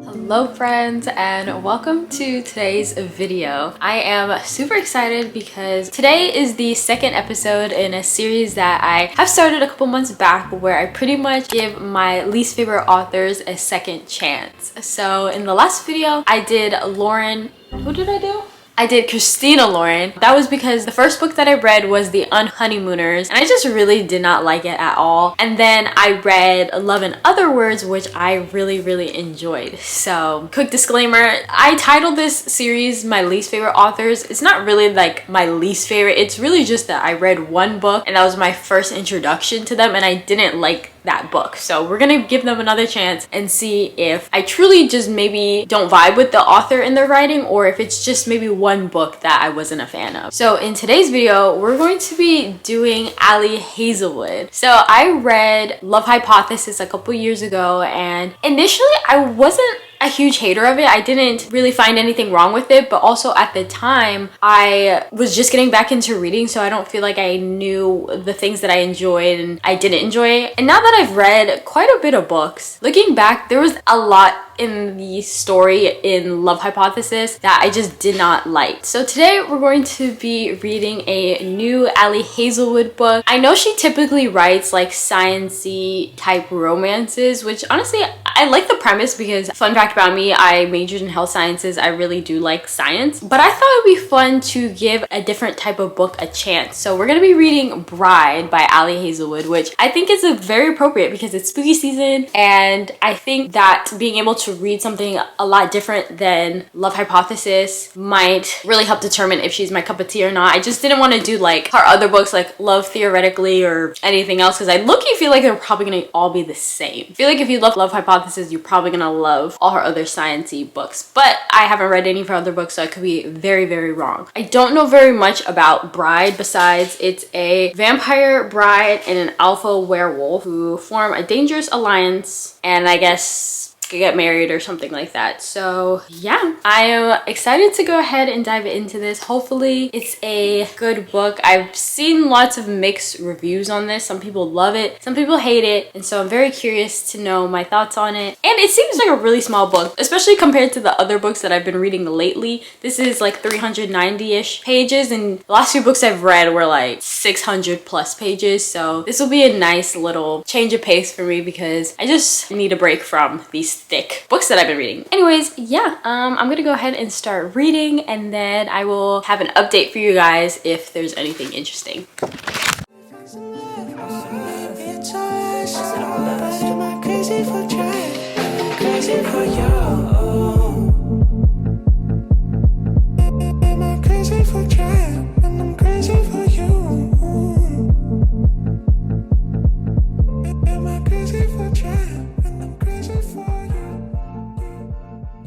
Hello friends, and welcome to today's video. I am super excited because today is the second episode in a series that I have started a couple months back where I pretty much give my least favorite authors a second chance. So in the last video I did Lauren. Who did I do? I did Christina Lauren. That was because the first book that I read was The Unhoneymooners and I just really did not like it at all. And then I read Love in Other Words, which I really enjoyed. So quick disclaimer, I titled this series my least favorite authors. It's not really like my least favorite, it's really just that I read one book and that was my first introduction to them and I didn't like that book. So we're gonna give them another chance and see if I truly just maybe don't vibe with the author in their writing or if it's just maybe one book that I wasn't a fan of. So in today's video, we're going to be doing Ali Hazelwood. So I read Love Hypothesis a couple years ago and initially I wasn't a huge hater of it. I didn't really find anything wrong with it, but also at the time I was just getting back into reading, so I don't feel like I knew the things that I enjoyed and I didn't enjoy. And now that I've read quite a bit of books, looking back, there was a lot in the story in Love Hypothesis that I just did not like. So today we're going to be reading a new Ali Hazelwood book. I know she typically writes like science-y type romances, which honestly I like the premise because, fun fact about me, I majored in health sciences. I really do like science, but I thought it would be fun to give a different type of book a chance. So we're gonna be reading Bride by Ali Hazelwood, which I think is very appropriate because it's spooky season and I think that being able to read something a lot different than Love Hypothesis might really help determine if she's my cup of tea or not. I just didn't want to do like her other books like Love Theoretically or anything else because I low-key feel like they're probably gonna all be the same. I feel like if you love Hypothesis, you're probably gonna love all her other science-y books, but I haven't read any of her other books, so I could be very wrong. I don't know very much about Bride besides it's a vampire bride and an alpha werewolf who form a dangerous alliance and I guess get married or something like that. So yeah, I am excited to go ahead and dive into this. Hopefully it's a good book. I've seen lots of mixed reviews on this. Some people love it, some people hate it, and so I'm very curious to know my thoughts on it. And it seems like a really small book, especially compared to the other books that I've been reading lately. This is like 390-ish pages and the last few books I've read were like 600 plus pages, so this will be a nice little change of pace for me because I just need a break from these thick books that I've been reading. Anyways, yeah, I'm gonna go ahead and start reading and then I will have an update for you guys if there's anything interesting.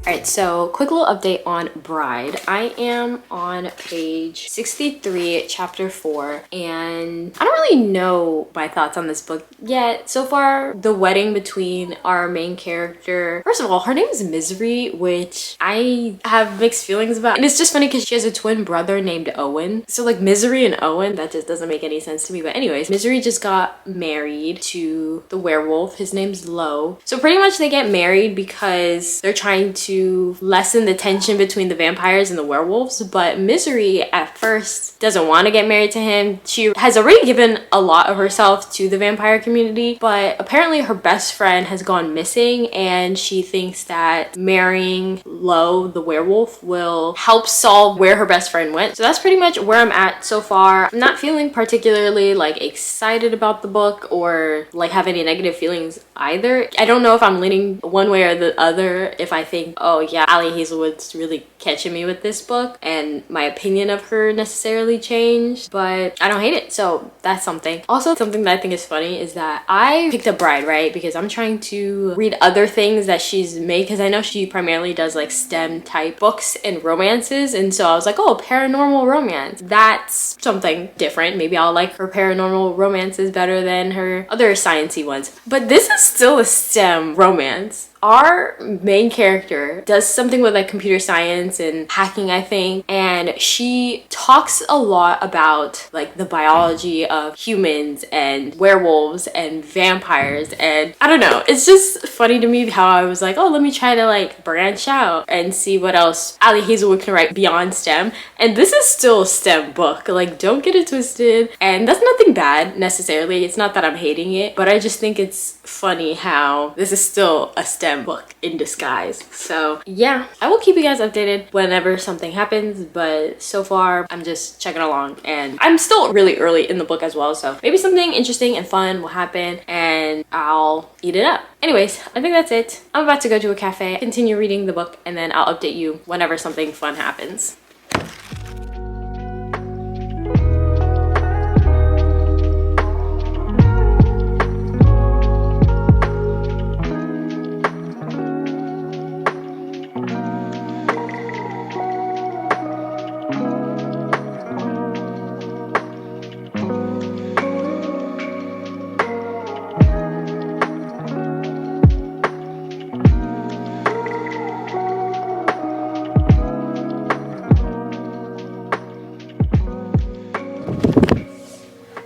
Alright, so quick little update on Bride. I am on page 63, chapter 4, and I don't really know my thoughts on this book yet. So far, the wedding between our main character, first of all, her name is Misery, which I have mixed feelings about. And it's just funny because she has a twin brother named Owen. So like Misery and Owen, that just doesn't make any sense to me. But anyways, Misery just got married to the werewolf. His name's Lo. So pretty much they get married because they're trying to lessen the tension between the vampires and the werewolves, but Misery at first doesn't want to get married to him. She has already given a lot of herself to the vampire community, but apparently her best friend has gone missing and she thinks that marrying Lo, the werewolf, will help solve where her best friend went. So that's pretty much where I'm at so far. I'm not feeling particularly like excited about the book or like have any negative feelings either. I don't know if I'm leaning one way or the other, if I think, oh yeah, Ali Hazelwood's really catching me with this book and my opinion of her necessarily changed, but I don't hate it, so that's something. Also, something that I think is funny is that I picked up Bride, right, because I'm trying to read other things that she's made because I know she primarily does like STEM type books and romances, and so I was like, oh, paranormal romance, that's something different. Maybe I'll like her paranormal romances better than her other sciencey ones, but this is still a STEM romance. our main character does something with like computer science and hacking, I think, and she talks a lot about like the biology of humans and werewolves and vampires, and I don't know, it's just funny to me how I was like, oh, let me try to like branch out and see what else Ali Hazelwood can write beyond STEM. And this is still a STEM book, like don't get it twisted, and that's nothing bad necessarily. It's not that I'm hating it, but I just think it's funny how this is still a STEM book in disguise. So yeah, I will keep you guys updated whenever something happens, but so far I'm just checking along and I'm still really early in the book as well, so maybe something interesting and fun will happen and I'll eat it up. Anyways, I think that's it. I'm about to go to a cafe, continue reading the book, and then I'll update you whenever something fun happens.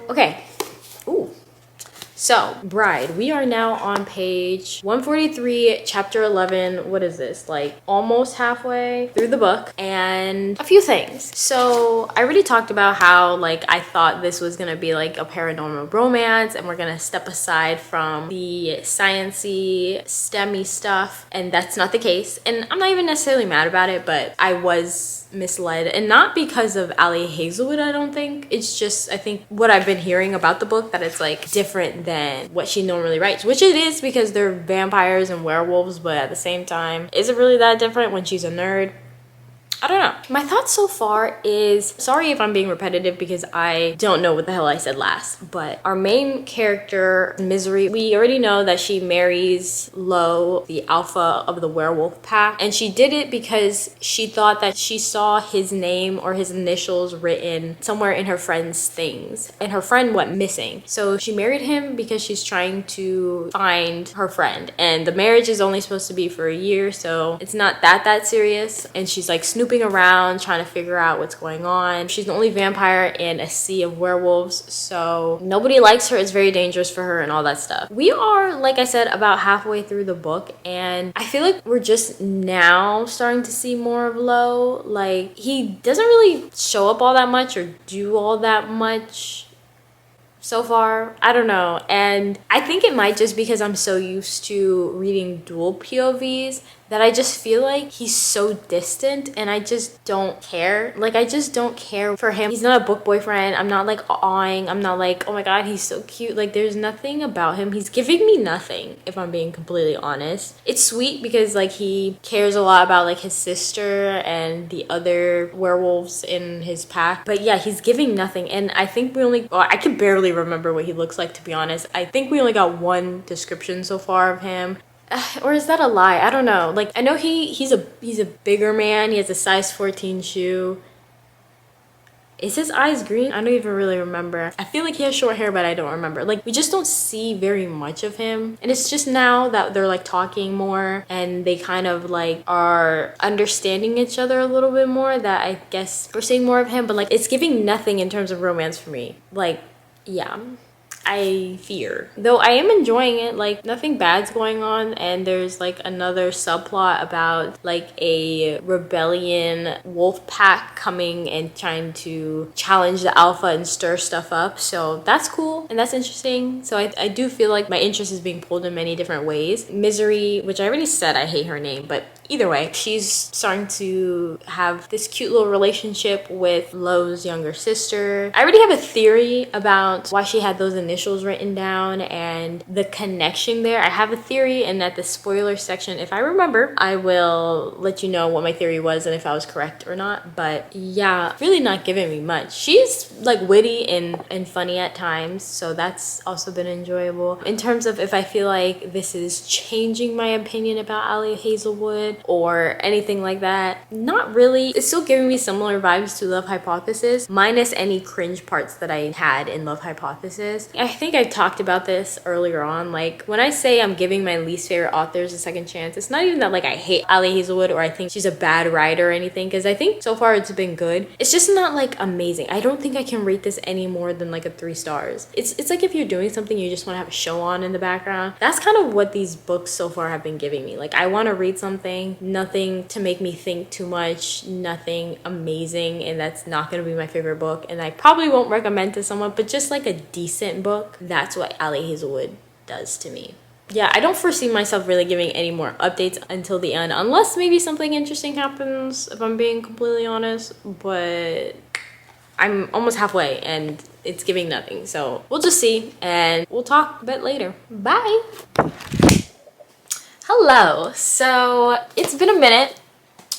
Okay. Ooh. So, Bride, we are now on page 143, chapter 11. What is this? Like almost halfway through the book, and a few things. So, I already talked about how like I thought this was gonna be like a paranormal romance and we're gonna step aside from the sciencey, STEMmy stuff, and that's not the case. And I'm not even necessarily mad about it, but I was misled, and not because of Ali Hazelwood, I don't think. It's just, I think what I've been hearing about the book, that it's like different than what she normally writes, which it is because they're vampires and werewolves, but at the same time, is it really that different when she's a nerd? I don't know. My thoughts so far is, sorry if I'm being repetitive because I don't know what the hell I said last, but our main character, Misery, we already know that she marries Lo, the alpha of the werewolf pack, and she did it because she thought that she saw his name or his initials written somewhere in her friend's things, and her friend went missing. So she married him because she's trying to find her friend, and the marriage is only supposed to be for a year, so it's not that serious, and she's like snooping around trying to figure out what's going on. She's the only vampire in a sea of werewolves, so nobody likes her. It's very dangerous for her and all that stuff. We are, like I said, about halfway through the book, and I feel like we're just now starting to see more of Lo. Like, he doesn't really show up all that much or do all that much so far. I don't know, and I think it might just because I'm so used to reading dual POVs that I just feel like he's so distant and I just don't care. Like, I just don't care for him. He's not a book boyfriend. I'm not like awing. I'm not like, oh my god, he's so cute. Like, there's nothing about him. He's giving me nothing, if I'm being completely honest. It's sweet because like he cares a lot about like his sister and the other werewolves in his pack, but yeah, he's giving nothing. And I think we only, I can barely remember what he looks like, to be honest. I think we only got one description so far of him. Or is that a lie? I don't know. Like, I know he's a bigger man. He has a size 14 shoe. Is his eyes green? I don't even really remember. I feel like he has short hair, but I don't remember. Like, we just don't see very much of him. And it's just now that they're like talking more and they kind of like are understanding each other a little bit more that I guess we're seeing more of him. But like, it's giving nothing in terms of romance for me. Like, yeah. I fear. Though I am enjoying it, like nothing bad's going on, and there's like another subplot about like a rebellion wolf pack coming and trying to challenge the alpha and stir stuff up. So that's cool and that's interesting. So I do feel like my interest is being pulled in many different ways. Misery, which I already said I hate her name, but either way, she's starting to have this cute little relationship with Lo's younger sister. I already have a theory about why she had those initials written down and the connection there. I have a theory, and at the spoiler section, if I remember, I will let you know what my theory was and if I was correct or not. But yeah, really not giving me much. She's like witty and funny at times, so that's also been enjoyable. In terms of if I feel like this is changing my opinion about Ali Hazelwood, or anything like that. Not really. It's still giving me similar vibes to Love Hypothesis, minus any cringe parts that I had in Love Hypothesis. I think I talked about this earlier on. Like, when I say I'm giving my least favorite authors a second chance, it's not even that like I hate Ali Hazelwood or I think she's a bad writer or anything, because I think so far it's been good. It's just not like amazing. I don't think I can rate this any more than like a 3 stars. It's like if you're doing something you just want to have a show on in the background. That's kind of what these books so far have been giving me. Like, I want to read something, nothing to make me think too much, nothing amazing, and that's not going to be my favorite book, and I probably won't recommend to someone, but just like a decent book. That's what Ali Hazelwood does to me. Yeah, I don't foresee myself really giving any more updates until the end, unless maybe something interesting happens, if I'm being completely honest, but I'm almost halfway and it's giving nothing. So we'll just see, and we'll talk a bit later. Bye! Hello! So it's been a minute.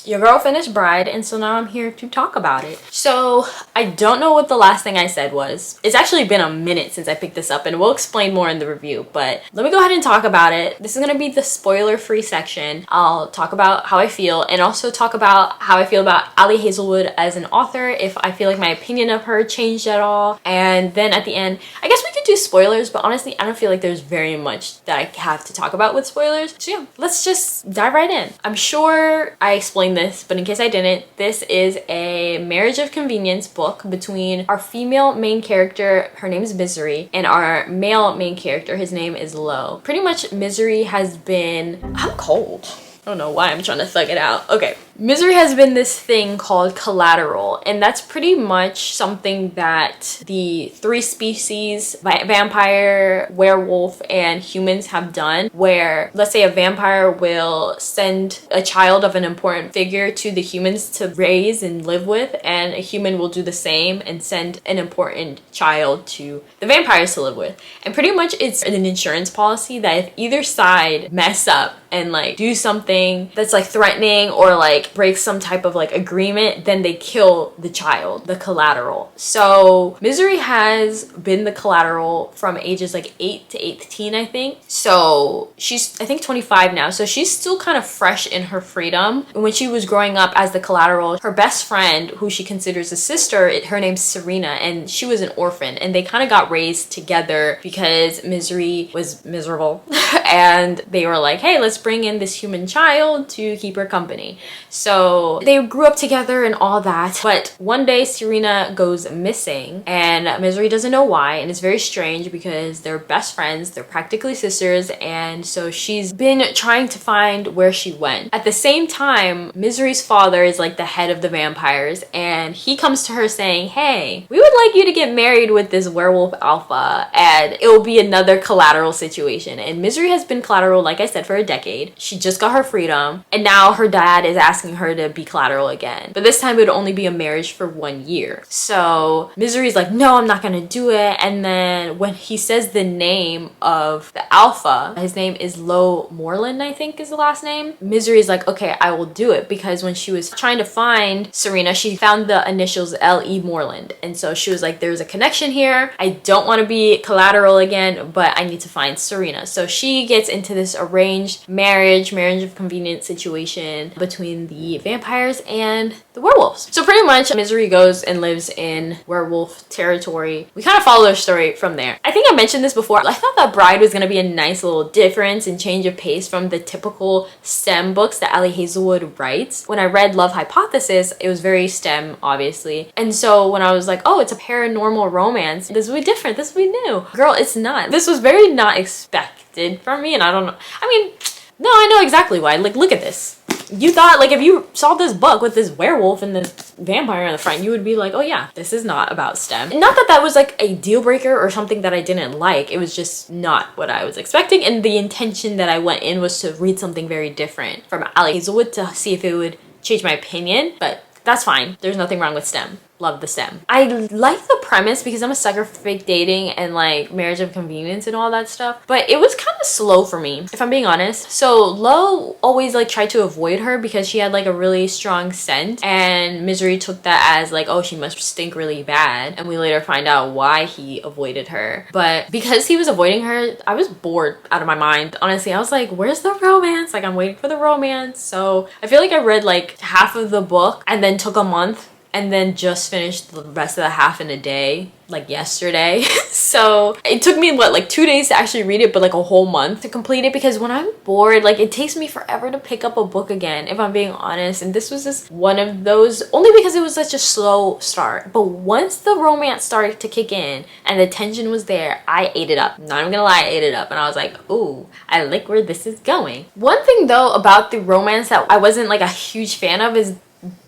Your girl finished Bride, and so now I'm here to talk about it. So I don't know what the last thing I said was. It's actually been a minute since I picked this up, and we'll explain more in the review, but let me go ahead and talk about it. This is gonna be the spoiler-free section. I'll talk about how I feel and also talk about how I feel about Ali Hazelwood as an author, if I feel like my opinion of her changed at all, and then at the end, I guess we could do spoilers, but honestly, I don't feel like there's very much that I have to talk about with spoilers. So yeah, let's just dive right in. I'm sure I explained this, but in case I didn't, this is a marriage of convenience book between our female main character, her name is Misery, and our male main character, his name is Lo. Pretty much Misery has been... I'm cold. I don't know why I'm trying to thug it out. Okay. Misery has been this thing called collateral, and that's pretty much something that the 3 species, vampire, werewolf, and humans have done, where let's say a vampire will send a child of an important figure to the humans to raise and live with, and a human will do the same and send an important child to the vampires to live with. And pretty much it's an insurance policy that if either side mess up and like do something that's like threatening or like break some type of like agreement, then they kill the child, the collateral. So Misery has been the collateral from ages like 8 to 18, I think. So she's, I think, 25 now. So she's still kind of fresh in her freedom. When she was growing up as the collateral, her best friend, who she considers a sister, her name's Serena, and she was an orphan, and they kind of got raised together because Misery was miserable and they were like, hey, let's bring in this human child to keep her company. So they grew up together and all that, but one day Serena goes missing and Misery doesn't know why, and it's very strange because they're best friends, they're practically sisters, and so she's been trying to find where she went. At the same time, Misery's father is like the head of the vampires, and he comes to her saying, hey, we would like you to get married with this werewolf alpha, and it will be another collateral situation. And Misery has been collateral, like I said, for a decade. She just got her freedom, and now her dad is asking her to be collateral again, but this time it would only be a marriage for 1 year. So Misery's like, no, I'm not gonna do it. And then when he says the name of the alpha, his name is Lo Moreland, I think is the last name, Misery's like, okay, I will do it, because when she was trying to find Serena, she found the initials L.E. Moreland, and so she was like, there's a connection here. I don't want to be collateral again, but I need to find Serena. So she gets into this arranged marriage of convenience situation between the vampires and the werewolves. So pretty much Misery goes and lives in werewolf territory. We kind of follow their story from there. I think I mentioned this before. I thought that Bride was going to be a nice little difference and change of pace from the typical STEM books that Ali Hazelwood writes. When I read Love Hypothesis, it was very STEM, obviously. And so when I was like, oh, it's a paranormal romance, this would be different, this would be new. Girl, it's not. This was very not expected from me, and I don't know. I mean, no, I know exactly why. Like, look at this. You thought, like, if you saw this book with this werewolf and this vampire in the front, you would be like, oh yeah, this is not about STEM. And not that that was like a deal breaker or something that I didn't like. It was just not what I was expecting, and the intention that I went in was to read something very different from Ali Hazelwood to see if it would change my opinion, but that's fine. There's nothing wrong with STEM. love the stem. I like the premise because I'm a sucker for fake dating and like marriage of convenience and all that stuff, but it was kind of slow for me, if I'm being honest. So Lo always like tried to avoid her because she had like a really strong scent, and Misery took that as like, oh, she must stink really bad, and we later find out why he avoided her. But because he was avoiding her, I was bored out of my mind. Honestly, I was like, where's the romance? Like, I'm waiting for the romance. So I feel like I read like half of the book and then took a month and then just finished the rest of the half in a day, like yesterday. So it took me what, like 2 days to actually read it, but like a whole month to complete it, because when I'm bored, like it takes me forever to pick up a book again, if I'm being honest. And this was just one of those, only because it was such a slow start. But once the romance started to kick in and the tension was there, I ate it up. Not even gonna lie, I ate it up, and I was like, ooh, I like where this is going. One thing though about the romance that I wasn't like a huge fan of is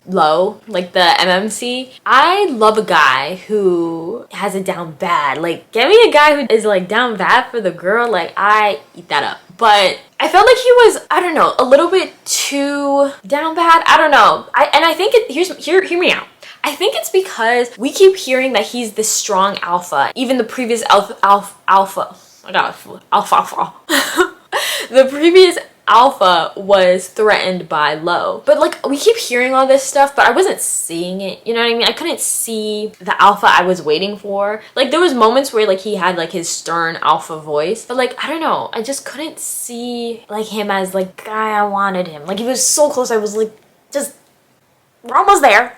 Lo, like the MMC. I love a guy who has it down bad. Like, get me a guy who is like down bad for the girl. Like, I eat that up. But I felt like he was, I don't know, a little bit too down bad. I don't know. I think hear me out. I think it's because we keep hearing that he's this strong alpha. Even the previous alpha. The previous alpha was threatened by Lo. But like, we keep hearing all this stuff, but I wasn't seeing it, you know what I mean? I couldn't see the alpha I was waiting for. Like, there was moments where like he had like his stern alpha voice, but like, I don't know, I just couldn't see like him as like guy I wanted him. Like, he was so close. I was like, just, we're almost there,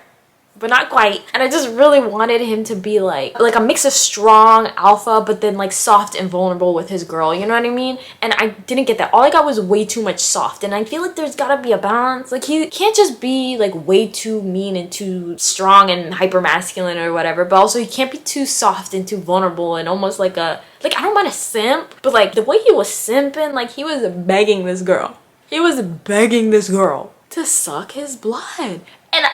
but not quite. And I just really wanted him to be like a mix of strong alpha, but then like soft and vulnerable with his girl, you know what I mean? And I didn't get that. All I got was way too much soft, and I feel like there's gotta be a balance. Like, he can't just be like way too mean and too strong and hyper masculine or whatever, but also he can't be too soft and too vulnerable and almost like a, like, I don't mind a simp, but like the way he was simping, like he was begging this girl. He was begging this girl to suck his blood. And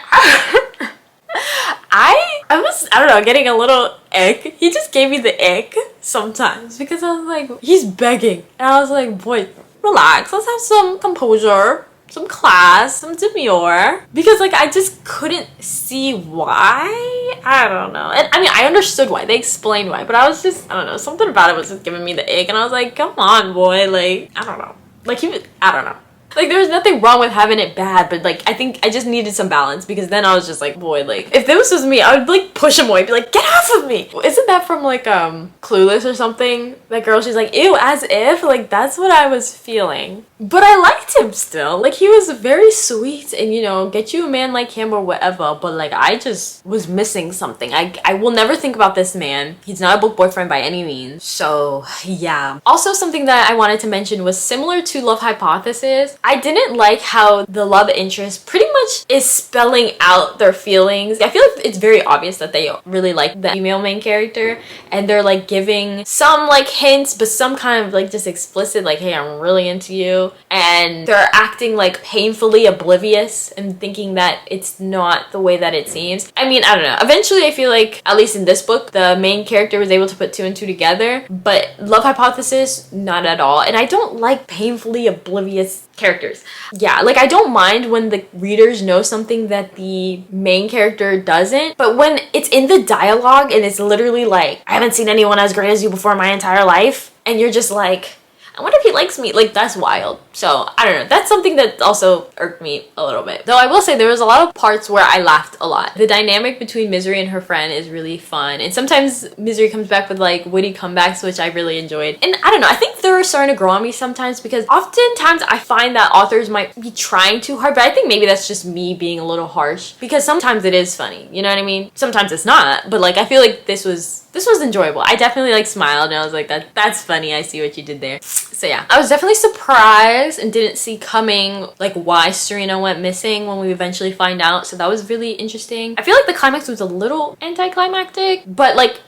I was, I don't know, getting a little ick. He just gave me the ick sometimes, because I was like, he's begging. And I was like, boy, relax. Let's have some composure, some class, some demure. Because like, I just couldn't see why. I don't know. And I mean, I understood why. They explained why. But I was just, I don't know, something about it was just giving me the ick. And I was like, come on, boy. Like, I don't know. Like, he was, I don't know. Like, there was nothing wrong with having it bad, but like, I think I just needed some balance, because then I was just like, boy, like, if this was me, I would like push him away, be like, get off of me. Isn't that from like Clueless or something? That girl, she's like, ew, as if. Like, that's what I was feeling. But I liked him still. Like, he was very sweet, and you know, get you a man like him or whatever, but like, I just was missing something. I will never think about this man. He's not a book boyfriend by any means. So yeah. Also, something that I wanted to mention was similar to Love Hypothesis. I didn't like how the love interest pretty much is spelling out their feelings. I feel like it's very obvious that they really like the female main character, and they're like giving some like hints, but some kind of like just explicit, like, hey, I'm really into you. And they're acting like painfully oblivious and thinking that it's not the way that it seems. I mean, I don't know. Eventually, I feel like, at least in this book, the main character was able to put 2 and 2 together, but Love Hypothesis, not at all. And I don't like painfully oblivious characters. Yeah, like, I don't mind when the readers know something that the main character doesn't, but when it's in the dialogue and it's literally like, I haven't seen anyone as great as you before in my entire life, and you're just like, I wonder if he likes me. Like, that's wild. So, I don't know. That's something that also irked me a little bit. Though I will say there was a lot of parts where I laughed a lot. The dynamic between Misery and her friend is really fun. And sometimes Misery comes back with like witty comebacks, which I really enjoyed. And I don't know. I think they're starting to grow on me sometimes, because oftentimes I find that authors might be trying too hard, but I think maybe that's just me being a little harsh, because sometimes it is funny. You know what I mean? Sometimes it's not. But like, I feel like this was enjoyable. I definitely like smiled, and I was like, that's funny. I see what you did there. So yeah, I was definitely surprised and didn't see coming like why Serena went missing when we eventually find out. So that was really interesting. I feel like the climax was a little anticlimactic, but like,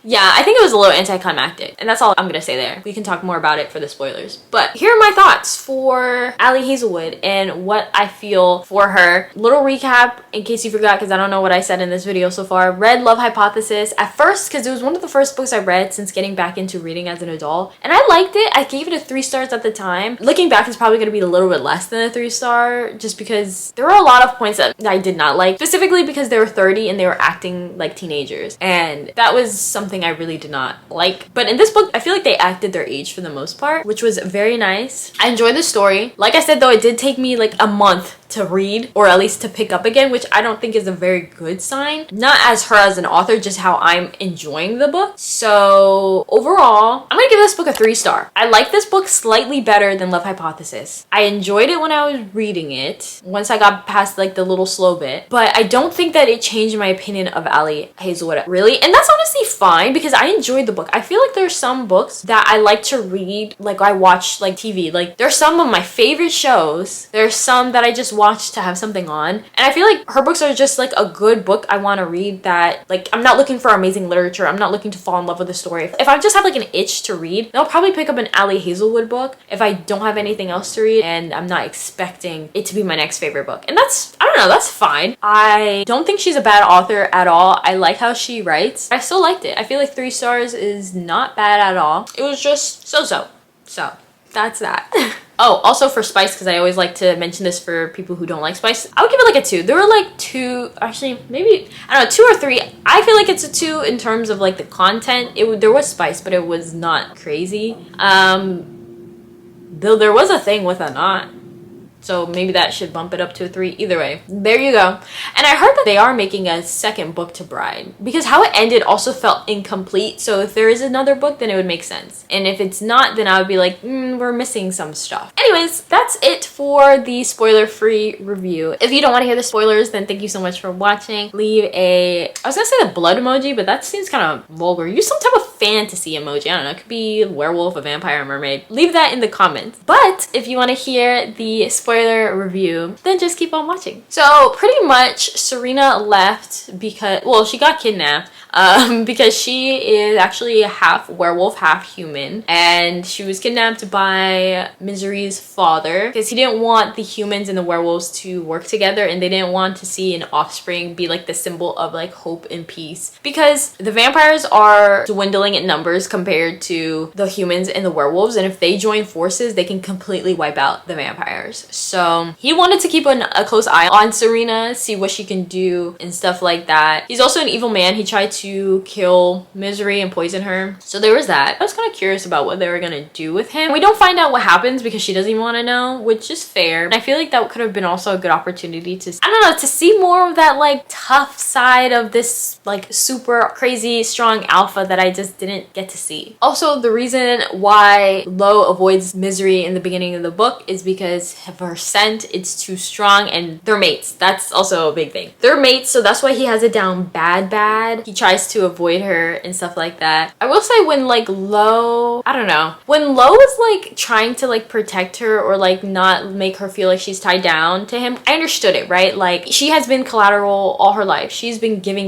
Yeah, I think it was a little anticlimactic, and that's all I'm gonna say there. We can talk more about it for the spoilers. But here are my thoughts for Ali Hazelwood and what I feel for her. Little recap in case you forgot, because I don't know what I said in this video so far. Read Love Hypothesis at first because it was one of the first books I read since getting back into reading as an adult, and I liked it. I gave it a 3 stars at the time. Looking back, it's probably gonna be a little bit less than a 3-star just because there were a lot of points that I did not like, specifically because they were 30 and they were acting like teenagers, and that was something I really did not like. But in this book, I feel like they acted their age for the most part, which was very nice. I enjoyed the story. Like I said though, it did take me like a month to read, or at least to pick up again, which I don't think is a very good sign. Not as her as an author, just how I'm enjoying the book. So overall, I'm gonna give this book a 3-star. I like this book slightly better than Love Hypothesis. I enjoyed it when I was reading it, once I got past like the little slow bit, but I don't think that it changed my opinion of Ali Hazelwood really, and that's honestly fine because I enjoyed the book. I feel like there's some books that I like to read, like I watch like TV. Like there's some of my favorite shows, there's some that I just watch to have something on, and I feel like her books are just like a good book I want to read. That like, I'm not looking for amazing literature, I'm not looking to fall in love with the story. If I just have like an itch to read, then I'll probably pick up an Ali Hazelwood book if I don't have anything else to read and I'm not expecting it to be my next favorite book. And that's, I don't know, that's fine. I don't think she's a bad author at all. I like how she writes. I still liked it. I feel like 3 stars is not bad at all. It was just so that's that. Oh, also for spice, because I always like to mention this for people who don't like spice, I would give it like a 2. There were like 2, actually maybe, I don't know, 2 or 3. I feel like it's a 2 in terms of like the content. There was spice, but it was not crazy. Though there was a thing with a knot, so maybe that should bump it up to a 3. Either way, there you go. And I heard that they are making a second book to Bride, because how it ended also felt incomplete. So if there is another book, then it would make sense. And if it's not, then I would be like, we're missing some stuff. Anyways, that's it for the spoiler-free review. If you don't want to hear the spoilers, then thank you so much for watching. Leave a, I was gonna say the blood emoji, but that seems kind of vulgar. Use some type of fantasy emoji. I don't know, it could be a werewolf, a vampire, a mermaid. Leave that in the comments. But if you want to hear the spoiler review, then just keep on watching. So pretty much Serena left because, well, she got kidnapped because she is actually half werewolf, half human, and she was kidnapped by Misery's father because he didn't want the humans and the werewolves to work together, and they didn't want to see an offspring be like the symbol of like hope and peace, because the vampires are dwindling in numbers compared to the humans and the werewolves, and if they join forces they can completely wipe out the vampires. So he wanted to keep a close eye on Serena, see what she can do and stuff like that. He's also an evil man. He tried to kill Misery and poison her. So there was that. I was kind of curious about what they were gonna do with him. We don't find out what happens because she doesn't even want to know, which is fair. I feel like that could have been also a good opportunity to, I don't know, to see more of that like tough side of this like super crazy strong alpha that I just didn't get to see. Also, the reason why Lo avoids Misery in the beginning of the book is because of her scent. It's too strong, and they're mates. That's also a big thing. They're mates, so that's why he has it down bad. He tries to avoid her and stuff like that. I will say when like Lo, I don't know, when Lo was like trying to like protect her or like not make her feel like she's tied down to him, I understood it, right? Like she has been collateral all her life. She's been giving.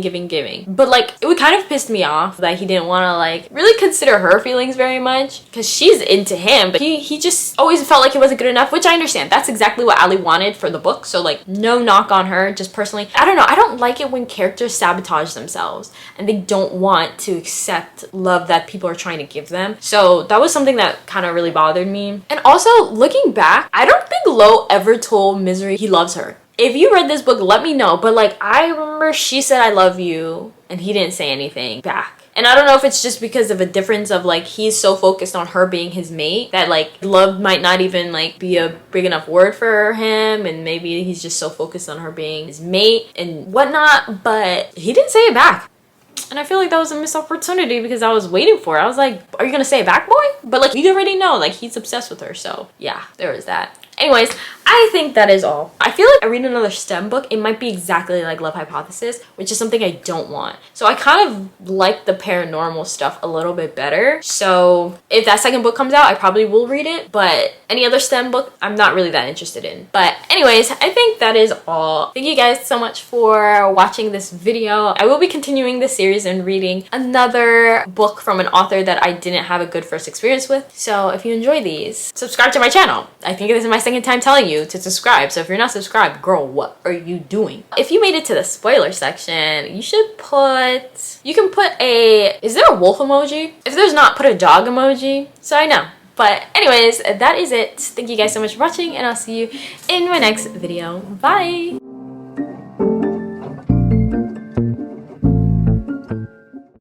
But like it would kind of piss me off that he didn't want to like really consider her feelings very much, because she's into him, but he just always felt like it wasn't good enough, which I understand. That's exactly what Ali wanted for the book, so like no knock on her. Just personally, I don't know, I don't like it when characters sabotage themselves and they don't want to accept love that people are trying to give them. So that was something that kind of really bothered me. And also looking back, I don't think Lo ever told Misery he loves her. If you read this book, let me know, but like I remember she said I love you and he didn't say anything back. And I don't know if it's just because of a difference of like he's so focused on her being his mate that like love might not even like be a big enough word for him, and maybe he's just so focused on her being his mate and whatnot, but he didn't say it back. And I feel like that was a missed opportunity because I was waiting for it. I was like, are you gonna say it back, boy? But like, you already know, like, he's obsessed with her. So yeah, there was that. Anyways, I think that is all. I feel like I read another STEM book, it might be exactly like Love Hypothesis, which is something I don't want. So I kind of like the paranormal stuff a little bit better. So if that second book comes out, I probably will read it. But any other STEM book, I'm not really that interested in. But anyways, I think that is all. Thank you guys so much for watching this video. I will be continuing this series and reading another book from an author that I didn't have a good first experience with. So if you enjoy these, subscribe to my channel. I think this is my second time telling you to subscribe. So if you're not subscribed, girl, what are you doing? If you made it to the spoiler section, you should put, you can put a, is there a wolf emoji? If there's not, put a dog emoji so I know. But anyways, that is it. Thank you guys so much for watching, and I'll see you in my next video. Bye!